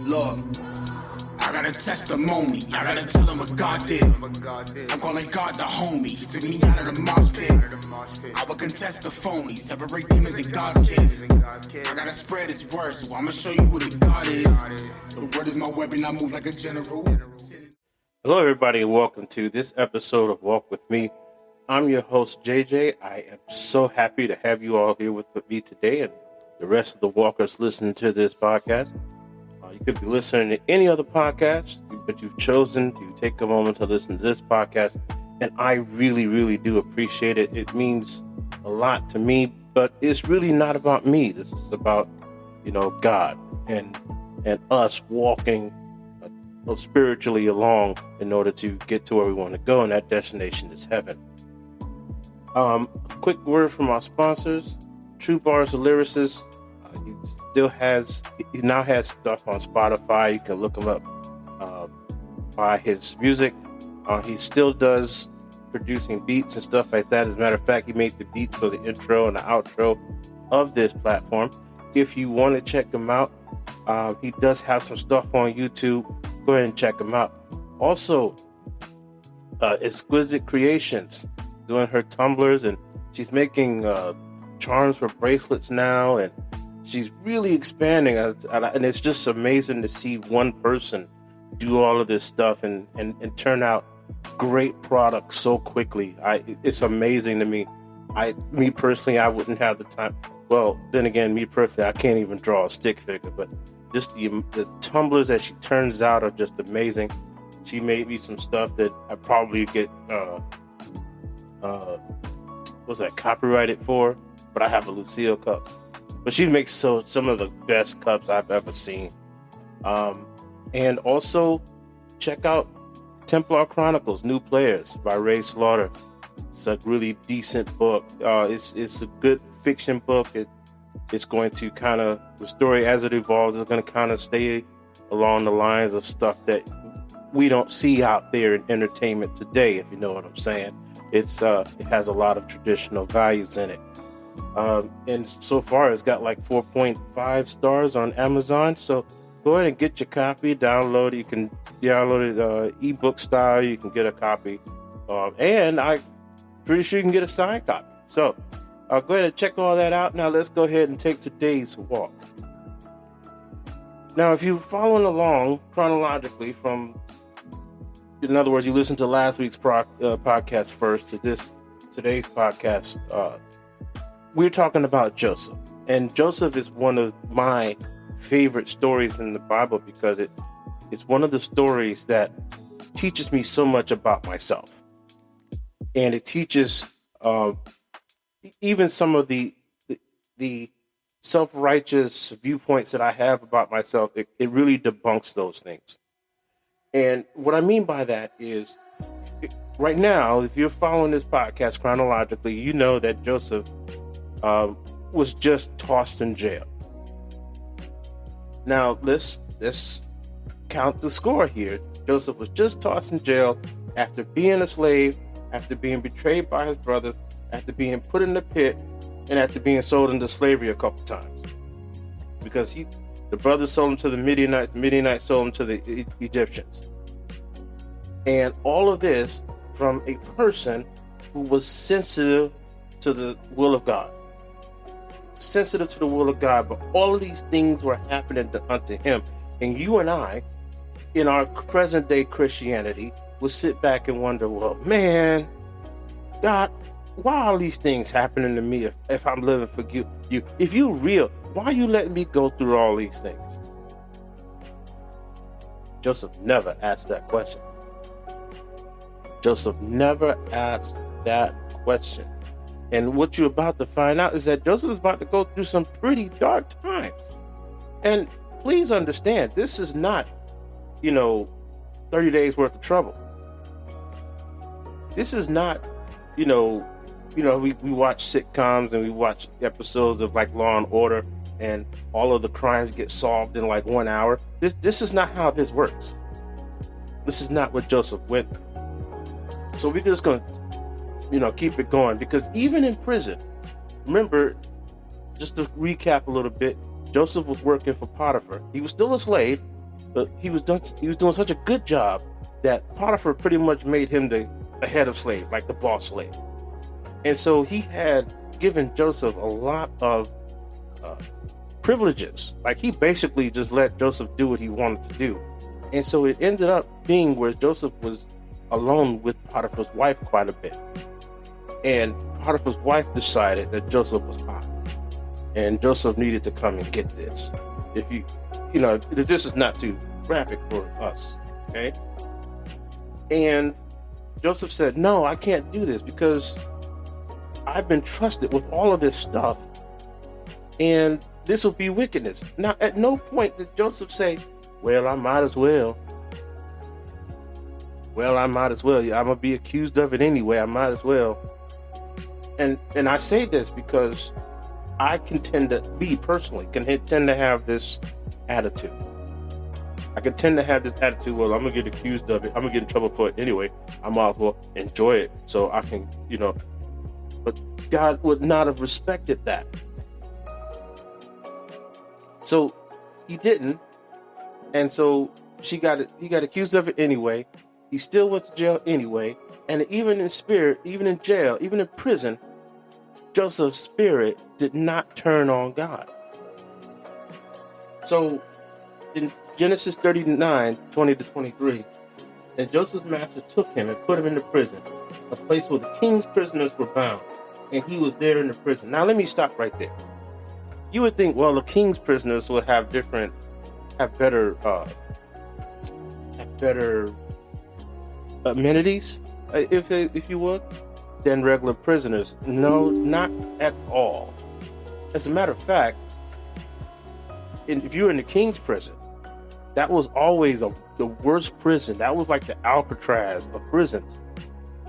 Look, I got a testimony. I gotta tell him what God did. I'm calling God the homie. He took me out of the mosh pit. I will contest the phony. Separate demons and God's kids. I gotta spread his word, so I'ma show you who the God is. The word is my weapon. I move like a general. Hello, everybody, and welcome to this episode of Walk With Me. I'm your host, JJ. I am so happy to have you all here with me today and the rest of the walkers listening to this podcast. You could be listening to any other podcast, but you've chosen to take a moment to listen to this podcast, and I really, really do appreciate it. It means a lot to me, but it's really not about me. This is about, God and us walking spiritually along in order to get to where we want to go, and that destination is heaven. A quick word from our sponsors. True Bars, the lyricist. He now has stuff on Spotify. You can look him up by his music. He still does producing beats and stuff like that. As a matter of fact, he made the beats for the intro and the outro of this platform. If you want to check him out, he does have some stuff on YouTube. Go ahead and check him out. Also, Exquisite Creations, doing her tumblers, and she's making charms for bracelets now, and she's really expanding, and it's just amazing to see one person do all of this stuff and turn out great products so quickly. It's amazing to me. Me personally, I wouldn't have the time. Well, then again, me personally, I can't even draw a stick figure, but just the tumblers that she turns out are just amazing. She made me some stuff that I probably get copyrighted for, but I have a Lucille cup. But she makes some of the best cups I've ever seen. And also check out Templar Chronicles: New Players by Ray Slaughter. It's a really decent book. It's a good fiction book. It's going to the story as it evolves is going to kind of stay along the lines of stuff that we don't see out there in entertainment today, if you know what I'm saying. It has a lot of traditional values in it. And so far it's got like 4.5 stars on Amazon. So go ahead and get your copy, download it. You can download it ebook style. You can get a copy. And I'm pretty sure you can get a signed copy. So go ahead and check all that out. Now let's go ahead and take today's walk. Now, if you're following along chronologically in other words, you listened to last week's podcast first to today's podcast, we're talking about Joseph. And Joseph is one of my favorite stories in the Bible because it's one of the stories that teaches me so much about myself. And it teaches even some of the self-righteous viewpoints that I have about myself. It really debunks those things. And what I mean by that is, right now, if you're following this podcast chronologically, you know that Joseph was just tossed in jail. Now, let's count the score here. Joseph was just tossed in jail after being a slave, after being betrayed by his brothers, after being put in the pit, and after being sold into slavery a couple times. Because the brothers sold him to the Midianites sold him to the Egyptians. And all of this from a person who was sensitive to the will of God. Sensitive to the will of God, but all of these things were happening unto him. And you and I, in our present day Christianity, will sit back and wonder, well, man, God, why are these things happening to me if I'm living for you? If you're real, why are you letting me go through all these things? Joseph never asked that question. Joseph never asked that question. And what you're about to find out is that Joseph is about to go through some pretty dark times. And please understand, this is not, 30 days worth of trouble. This is not, we watch sitcoms and we watch episodes of like Law and Order and all of the crimes get solved in like 1 hour. This is not how this works. This is not what Joseph went through. So we're just going to, keep it going, because even in prison, remember, just to recap a little bit, Joseph was working for Potiphar. He was still a slave, But he was doing such a good job that Potiphar pretty much made him the head of slaves, like the boss slave. And so he had given Joseph a lot of privileges. Like he basically just let Joseph do what he wanted to do. And so it ended up being where Joseph was alone with Potiphar's wife quite a bit. And Potiphar's wife decided that Joseph was hot. And Joseph needed to come and get this. If this is not too graphic for us, okay? And Joseph said, no, I can't do this because I've been trusted with all of this stuff. And this will be wickedness. Now, at no point did Joseph say, well, I might as well. Well, I might as well. I'm going to be accused of it anyway. I might as well. And I say this because I can tend to have this attitude. I can tend to have this attitude, well, I'm going to get accused of it. I'm going to get in trouble for it anyway. I might as well enjoy it so I can, But God would not have respected that. So he didn't. And so he got accused of it anyway. He still went to jail anyway. And even in spirit, even in jail, even in prison, Joseph's spirit did not turn on God. So in Genesis 39, 20-23, and Joseph's master took him and put him into prison, a place where the king's prisoners were bound, and he was there in the prison. Now let me stop right there. You would think, well, the king's prisoners will have better amenities, if you would, than regular prisoners. No, not at all. As a matter of fact, if you were in the king's prison, that was always the worst prison. That was like the Alcatraz of prisons,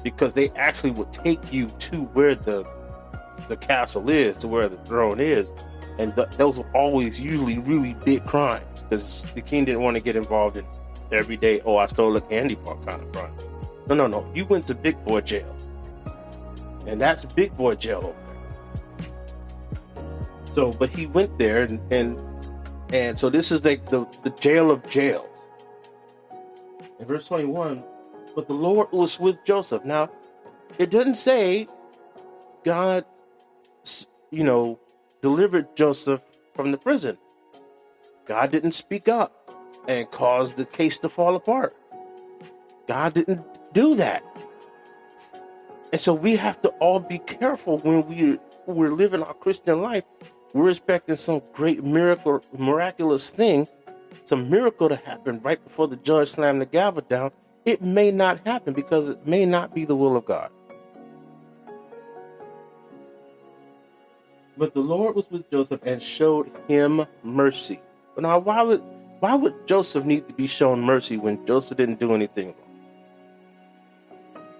because they actually would take you to where the castle is, to where the throne is, and those were always usually really big crimes, because the king didn't want to get involved in everyday, I stole a candy bar kind of crime. No. You went to big boy jail, and that's big boy jail over there. So, but he went there, and so this is like the jail of jails. In verse 21, but the Lord was with Joseph. Now, it doesn't say God, delivered Joseph from the prison. God didn't speak up and cause the case to fall apart. God didn't do that. And so we have to all be careful when we're living our Christian life. We're expecting some great miraculous thing, some miracle to happen right before the judge slammed the gavel down. It may not happen because it may not be the will of God. But the Lord was with Joseph and showed him mercy. But now, why would Joseph need to be shown mercy when Joseph didn't do anything wrong?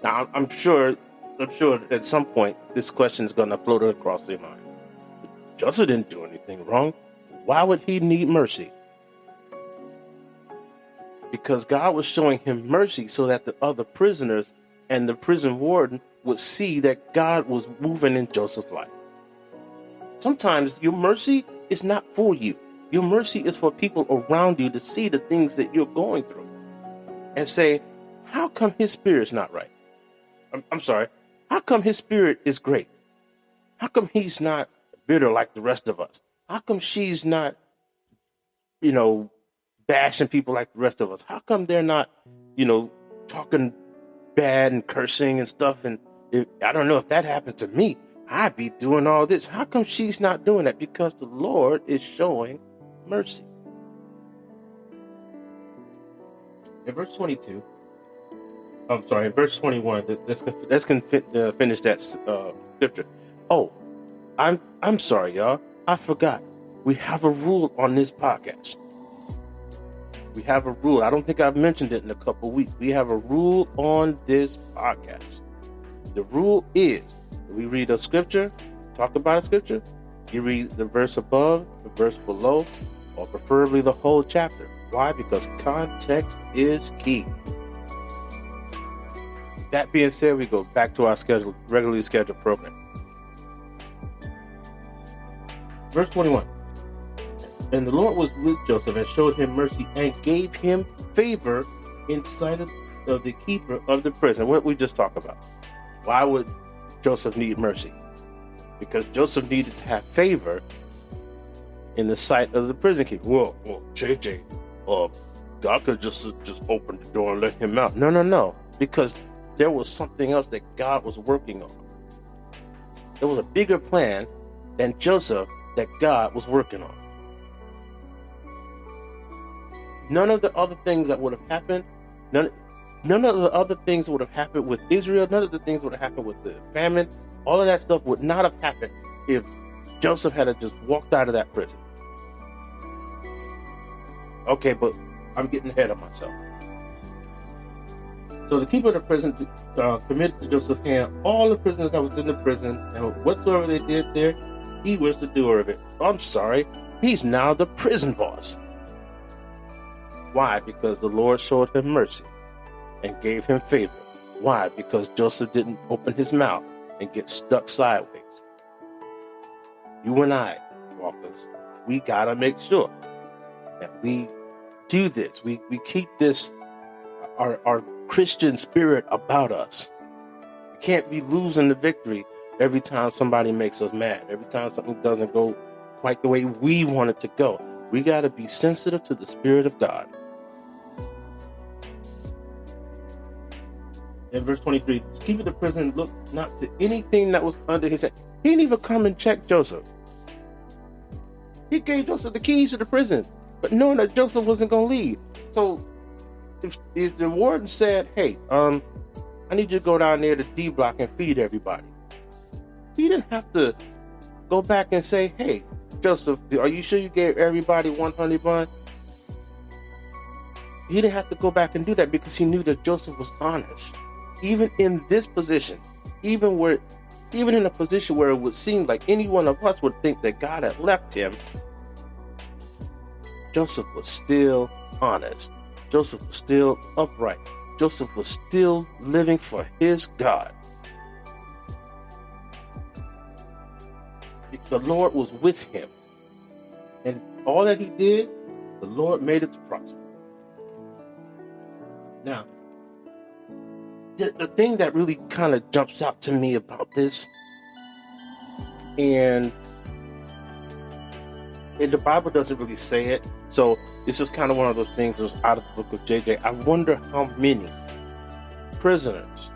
Now, I'm sure at some point this question is going to float across their mind. Joseph didn't do anything wrong. Why would he need mercy? Because God was showing him mercy so that the other prisoners and the prison warden would see that God was moving in Joseph's life. Sometimes your mercy is not for you. Your mercy is for people around you to see the things that you're going through and say, how come his spirit's not right? I'm sorry. How come his spirit is great? How come he's not bitter like the rest of us? How come she's not, bashing people like the rest of us? How come they're not, talking bad and cursing and stuff? And I don't know, if that happened to me, I'd be doing all this. How come she's not doing that? Because the Lord is showing mercy. In verse 22, in verse 21, let's finish that scripture. Oh, I'm sorry, y'all. I forgot. We have a rule on this podcast. We have a rule. I don't think I've mentioned it in a couple of weeks. We have a rule on this podcast. The rule is, we read a scripture, talk about a scripture, you read the verse above, the verse below, or preferably the whole chapter. Why? Because context is key. That being said, we go back to our regularly scheduled program. Verse 21. And the Lord was with Joseph and showed him mercy and gave him favor in sight of the keeper of the prison. What we just talked about. Why would Joseph need mercy? Because Joseph needed to have favor in the sight of the prison keeper. Well, JJ, God could just open the door and let him out. No. Because there was something else that God was working on. There was a bigger plan than Joseph that God was working on. None of the other things that would have happened, none of the other things would have happened with Israel, none of the things would have happened with the famine, all of that stuff would not have happened if Joseph had just walked out of that prison. Okay, but I'm getting ahead of myself. So the keeper of the prison committed to Joseph's hand all the prisoners that was in the prison, and whatsoever they did there, he was the doer of it. I'm sorry, he's now the prison boss. Why? Because the Lord showed him mercy and gave him favor. Why? Because Joseph didn't open his mouth and get stuck sideways. You and I, walkers, we gotta make sure that we do this. We keep this, our Christian spirit about us. We can't be losing the victory every time somebody makes us mad, every time something doesn't go quite the way we want it to go. We gotta be sensitive to the Spirit of God. In verse 23, the keeper of the prison looked not to anything that was under his hand. He didn't even come and check Joseph. He gave Joseph the keys to the prison, but knowing that Joseph wasn't going to leave. So if the warden said, hey, I need you to go down there to D block and feed everybody, he didn't have to go back and say, hey, Joseph, are you sure you gave everybody 100 bun? He didn't have to go back and do that because he knew that Joseph was honest. Even in this position, even in a position where it would seem like any one of us would think that God had left him, Joseph was still honest. Joseph was still upright. Joseph was still living for his God. The Lord was with him. And all that he did, the Lord made it to prosper. Now, the thing that really kind of jumps out to me about this, and the Bible doesn't really say it, so this is kind of one of those things that's out of the book of JJ. I wonder how many prisoners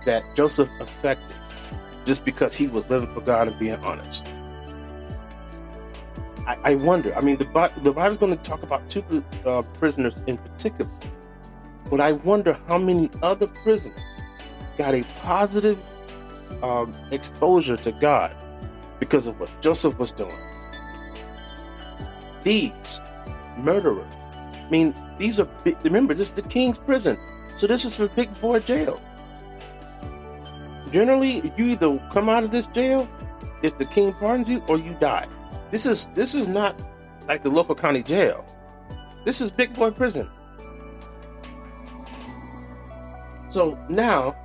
that Joseph affected just because he was living for God and being honest. I wonder. I mean, the Bible's going to talk about two prisoners in particular. But I wonder how many other prisoners got a positive exposure to God because of what Joseph was doing. Thieves, murderers. I mean, these are big, remember, this is the king's prison. So this is for big boy jail. Generally, you either come out of this jail if the king pardons you or you die. This is not like the local county jail. This is big boy prison. So now,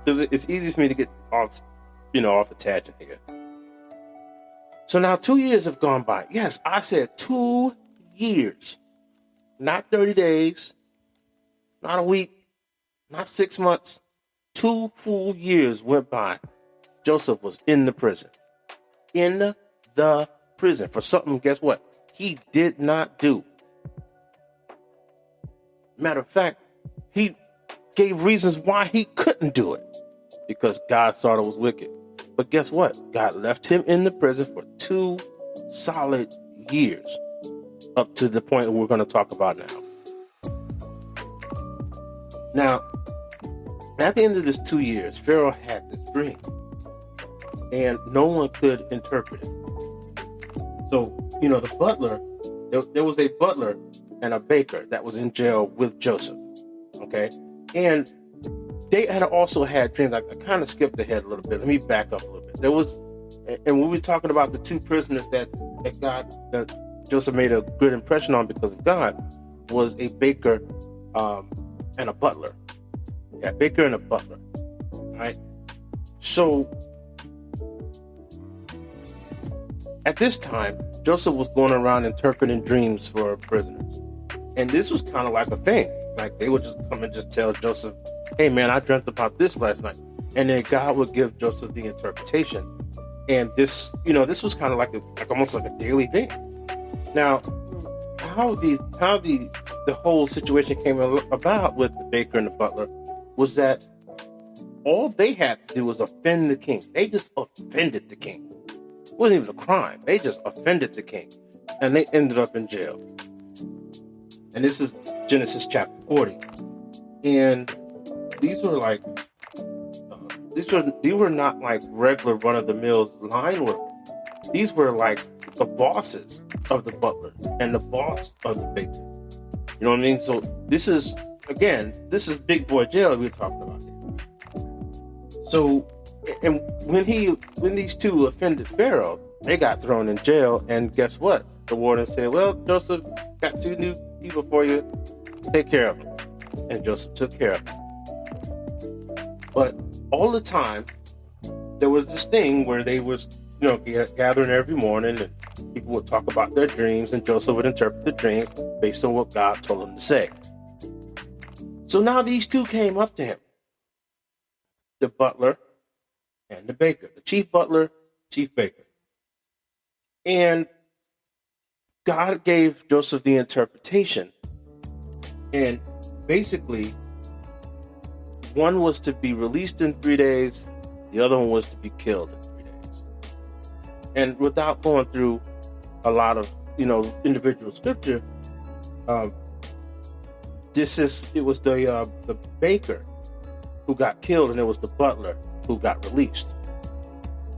because it's easy for me to get off a tangent here. So now 2 years have gone by. Yes, I said 2 years. Not 30 days, not a week, not 6 months. 2 full years went by. Joseph was in the prison. In the prison for something, guess what? He did not do. Matter of fact, he gave reasons why he couldn't do it. Because God thought it was wicked. But guess what? God left him in the prison for 2 solid years. Up to the point we're going to talk about now. Now, at the end of this 2 years, Pharaoh had this dream. And no one could interpret it. So, the butler, there was a butler and a baker that was in jail with Joseph. Okay? And they had also had dreams. I kind of skipped ahead a little bit. Let me back up a little bit. There was, and we were talking about the 2 prisoners that Joseph made a good impression on because of God, was a baker and a butler. Yeah, baker and a butler. All right? So, at this time, Joseph was going around interpreting dreams for prisoners. And this was kind of like a thing. Like they would just come and just tell Joseph, hey man, I dreamt about this last night. And then God would give Joseph the interpretation. And this, this was kind of like almost like a daily thing. Now, how the whole situation came about with the baker and the butler was that all they had to do was offend the king. They just offended the king. It wasn't even a crime. They just offended the king. And they ended up in jail. And this is Genesis chapter 40. And these were like, these were not like regular run-of-the-mill line workers. These were like the bosses of the butler and the boss of the baker. You know what I mean? So this is big boy jail we're talking about here. So, and when these two offended Pharaoh, they got thrown in jail. And guess what? The warden said, well, Joseph, got 2 new people for you. Take care of them. And Joseph took care of them. But all the time, there was this thing where they was, gathering every morning, and people would talk about their dreams, and Joseph would interpret the dreams based on what God told him to say. So now these two came up to him, the butler and the baker, the chief butler, chief baker. And God gave Joseph the interpretation. And basically, one was to be released in 3 days, the other one was to be killed in 3 days. And without going through a lot of, individual scripture, it was the baker who got killed, and it was the butler who got released.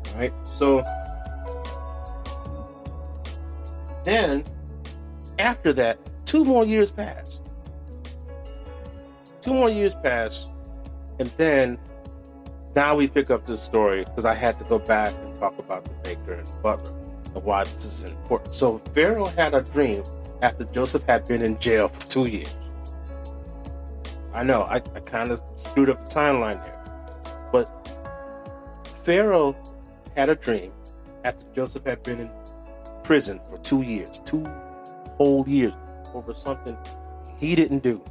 All right? So then, after that, 2 more years passed. 2 more years passed, and then now we pick up this story because I had to go back and talk about the baker and the butler and why this is important. So Pharaoh had a dream after Joseph had been in jail for 2 years. I know, I kind of screwed up the timeline there. But Pharaoh had a dream after Joseph had been in prison for 2 years, 2 whole years, over something he didn't do.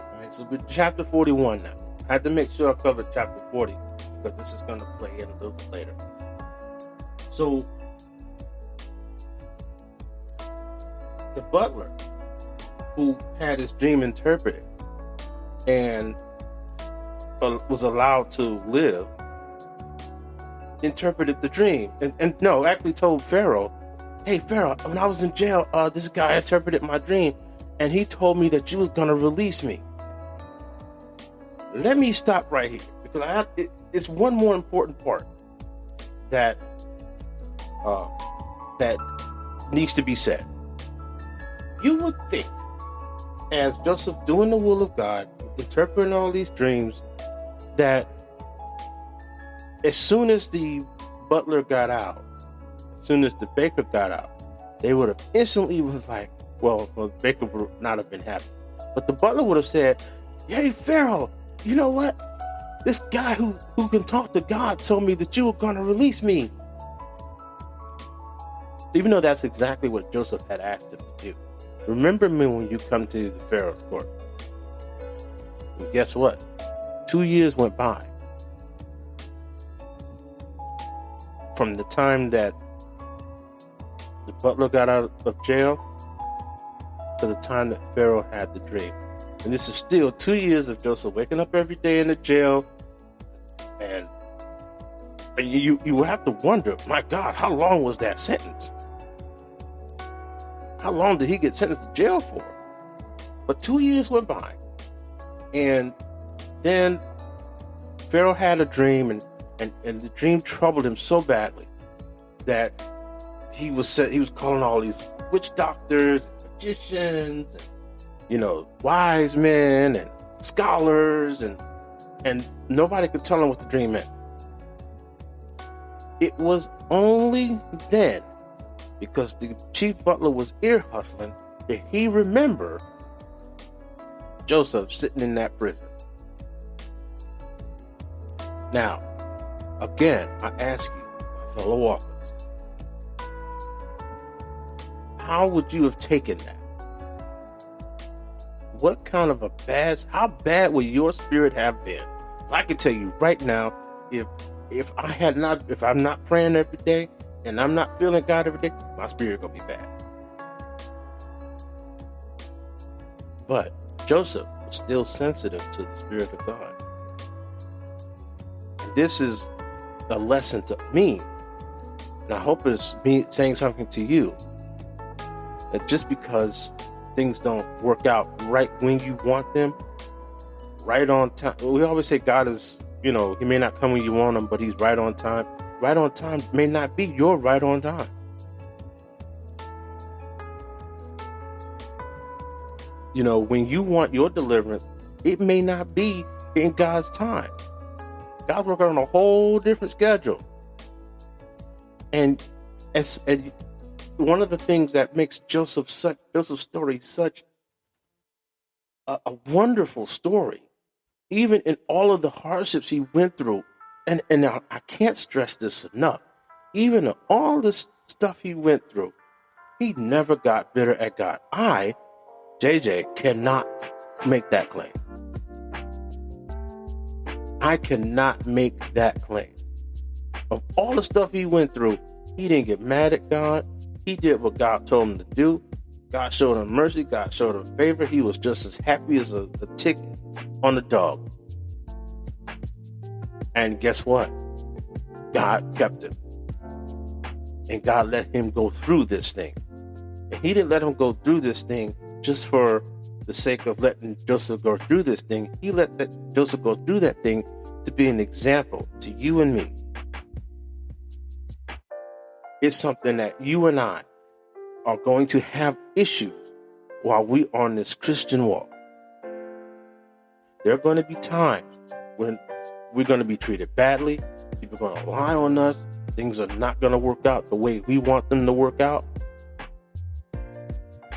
All right, so we're chapter 41 now. I had to make sure I covered chapter 40 because this is going to play in a little bit later. So the butler who had his dream interpreted and was allowed to live, interpreted the dream and actually told Pharaoh, hey Pharaoh, when I was in jail, this guy interpreted my dream and he told me that you was gonna release me. Let me stop right here because it's one more important part that needs to be said. You would think, as Joseph doing the will of God, interpreting all these dreams, that as soon as the butler got out, as soon as the baker got out, they would have instantly was like, well, the baker would not have been happy. But the butler would have said, hey, Pharaoh, you know what? This guy who can talk to God told me that you were going to release me. Even though that's exactly what Joseph had asked him to do. Remember me when you come to the Pharaoh's court. And guess what? 2 years went by. From the time that the butler got out of jail to the time that Pharaoh had the dream. And this is still 2 years of Joseph waking up every day in the jail. And you have to wonder, my God, how long was that sentence? How long did he get sentenced to jail for? But 2 years went by. And then Pharaoh had a dream, and the dream troubled him so badly that he was calling all these witch doctors, magicians, wise men and scholars, and nobody could tell him what the dream meant. It was only then, because the chief butler was ear hustling, that he remembered Joseph sitting in that prison. Now, again, I ask you, my fellow walkers, how would you have taken that? What kind of how bad would your spirit have been? So I can tell you right now, if I'm not praying every day and I'm not feeling God every day, my spirit gonna be bad. But Joseph was still sensitive to the Spirit of God. And this is a lesson to me, and I hope it's me saying something to you, that just because things don't work out right when you want them, right on time. We always say God is, He may not come when you want him, but he's right on time. Right on time may not be your right on time. When you want your deliverance, it may not be in God's time. God's working on a whole different schedule. And one of the things that makes Joseph's story such a wonderful story, even in all of the hardships he went through, and I can't stress this enough, even in all this stuff he went through, he never got bitter at God. JJ, cannot make that claim. I cannot make that claim. Of all the stuff he went through, he didn't get mad at God. He did what God told him to do. God showed him mercy. God showed him favor. He was just as happy as a tick on a dog. And guess what? God kept him. And God let him go through this thing. And he didn't let him go through this thing just for the sake of letting Joseph go through this thing. He let Joseph go through that thing to be an example to you and me. It's something that you and I are going to have issues while we are on this Christian walk. There are going to be times when we're going to be treated badly. People are going to lie on us. Things are not going to work out the way we want them to work out.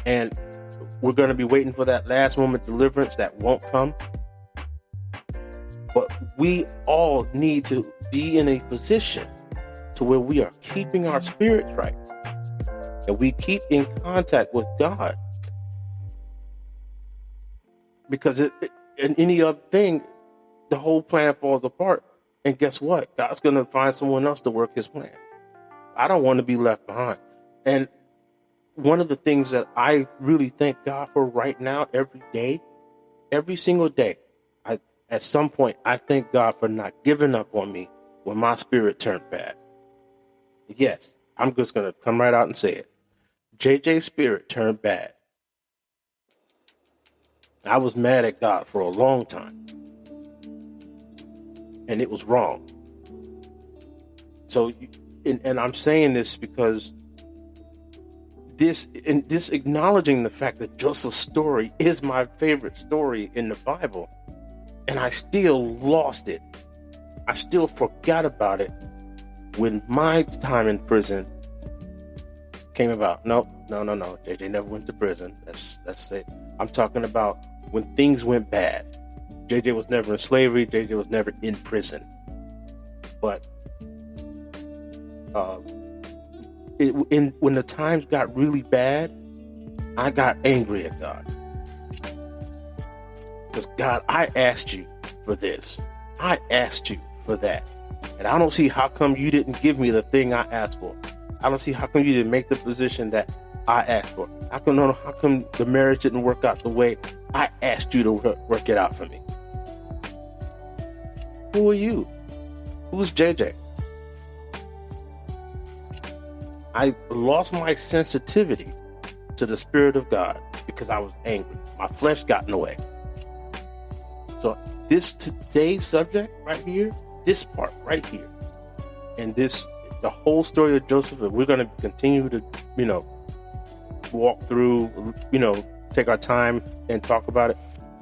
And we're going to be waiting for that last moment deliverance that won't come. But we all need to be in a position to where we are keeping our spirits right. And we keep in contact with God. Because in any other thing, the whole plan falls apart. And guess what? God's going to find someone else to work his plan. I don't want to be left behind. And one of the things that I really thank God for right now, every day, every single day, at some point, I thank God for not giving up on me when my spirit turned bad. Yes, I'm just going to come right out and say it. JJ's spirit turned bad. I was mad at God for a long time. And it was wrong. So, and I'm saying this because this acknowledging the fact that Joseph's story is my favorite story in the Bible, and I still lost it. I still forgot about it when my time in prison came about. No. JJ never went to prison. That's it. I'm talking about when things went bad. JJ was never in slavery. JJ was never in prison. But when the times got really bad, I got angry at God. Because God, I asked you for this. I asked you for that. And I don't see how come you didn't give me the thing I asked for. I don't see how come you didn't make the position that I asked for. How come the marriage didn't work out the way I asked you to work it out for me? Who are you? Who's JJ? I lost my sensitivity to the Spirit of God because I was angry. My flesh got in the way. So today's subject right here, this part right here, and the whole story of Joseph, we're going to continue to, walk through, take our time and talk about it.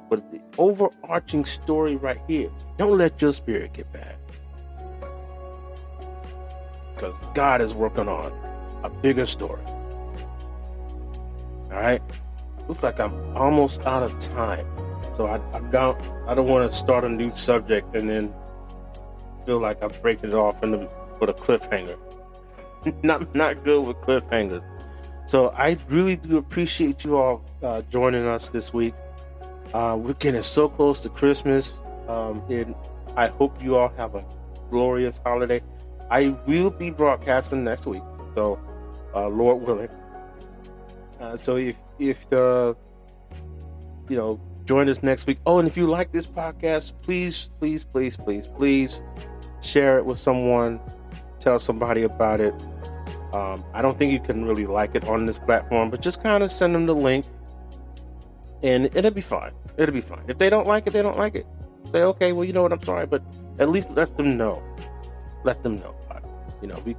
But the overarching story right here is don't let your spirit get bad. Because God is working on a bigger story. All right? Looks like I'm almost out of time. So I don't want to start a new subject and then feel like I'm breaking it off with a cliffhanger. Not good with cliffhangers. So I really do appreciate you all joining us this week. We're getting so close to Christmas, and I hope you all have a glorious holiday. I will be broadcasting next week, so Lord willing. So if the join us next week. Oh, and if you like this podcast, please share it with someone. Tell somebody about it. I don't think you can really like it on this platform, but just kind of send them the link, and it'll be fine. It'll be fine. If they don't like it, they don't like it. Say, okay, well, you know what? I'm sorry, but at least let them know. Let them know about it.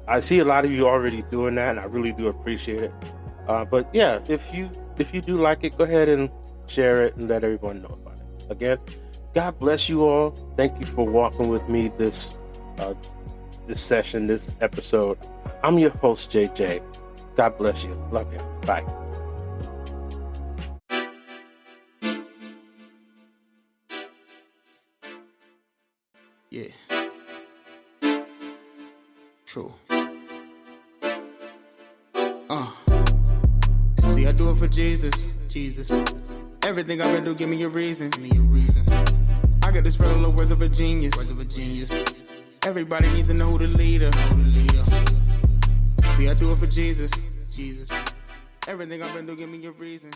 I see a lot of you already doing that, and I really do appreciate it. But yeah, if you do like it, go ahead and share it and let everyone know about it. Again, God bless you all. Thank you for walking with me this session, this episode. I'm your host, JJ. God bless you. Love you. Bye. Yeah. True. See, I do it for Jesus. Everything I've been doing, give me a reason. I got to spread all the words of a genius. Everybody needs to know who the leader. See, I do it for Jesus. Everything I've been doing, give me a reason.